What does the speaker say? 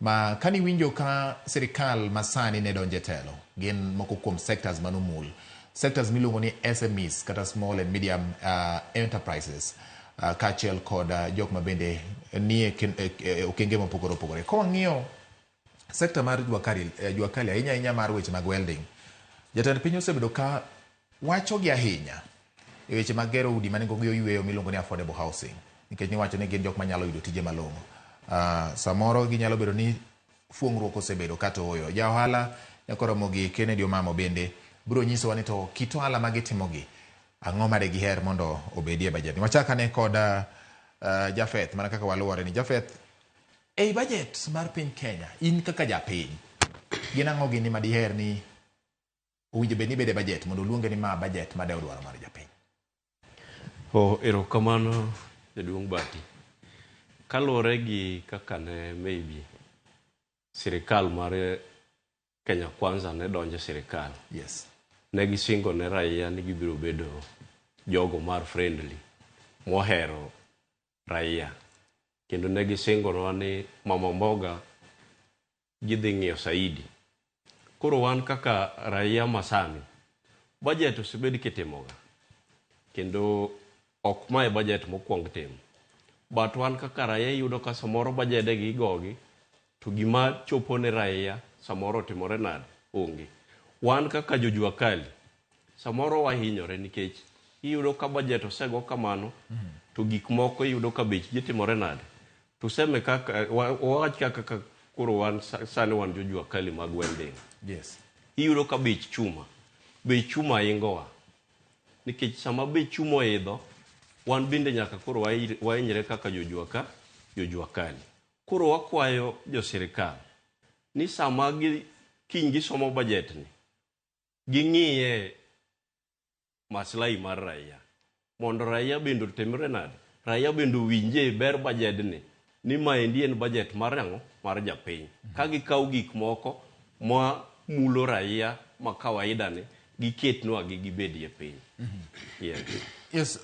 ma kani winjo ka sirikal masani ne donje telo gin moko kuom sectors manumul sectors miluongo ni SMEs kata small and medium enterprises kachiel kod jok mabende nie okenge mopogore opogore. Ko ng'iyo sector mar juakali ahinya mar weche mag welding, jatend piny osebedo ka wacho gi ahinya e weche mag gero udi manengo gi oyueyo miluongo ni affordable housing, nikech ni wacho ni gin jok manyalo yudo tije malong'o. Samoro ginyalo bedo ni fuong'ruok osebedo kata oyo ja ohala nyakoromo gi Kennedy Omamo bende biro nyisowa ni to kit ohala ma gitimogi ang'o ma de giher mondo obedie bajet. Wachakane kod Japheth mana kaka waluore ni Japheth ei bajet mar piny Kenya, in kaka japiny gin ang'o gini ma diher ni owinjo bed ni bede bajet mondo luonge ni ma bajet ma de odwaro mar japiny? Erokamano jaduong' Bati. Kalore gi kaka ne maybe sirikal mar Kenya Kwanza ne donje sirikal. Yes. Ne gisingo ne raia ni gibiro bedo jogo mar friendly, mohero raia. Kendo ne gisingo ni mama mboga gidhi ng'iyo saidi. Koro wan kaka raia masani, budget osebedi kitimoga. Kendo ok mae budget mokwong timo. But wan kaka raia yudo ka samoro bajede gi igogi, to gima chopo ne raia samoro timore nade onge. Wan kaka jojuakali samoro wahinyore nikech iyudo ka bajet osego kamano to gik moko iyudo ka bechgi timore nade. Tuseme kaka wawach kaka koro wan sani wan jojuakali mag welding. Yes. Iyudo ka bech chuma ingowa. Nikech sama bech chuma idho, wan binde nyaka koro wainyre kaka jojuakali. Koro wakwayo jo sirikal ni sama kiny gisomo bajet ni, ging'iye maslahi mar raia. Mondo raia bende otimre nade? Raia bende winje ber bajet ni maendi en bajet mar ang'o? Mar japiny. Ka gikaw gik moko ma mulo raia ma kawaida ni giketnwa gi gibedie piny. Yes,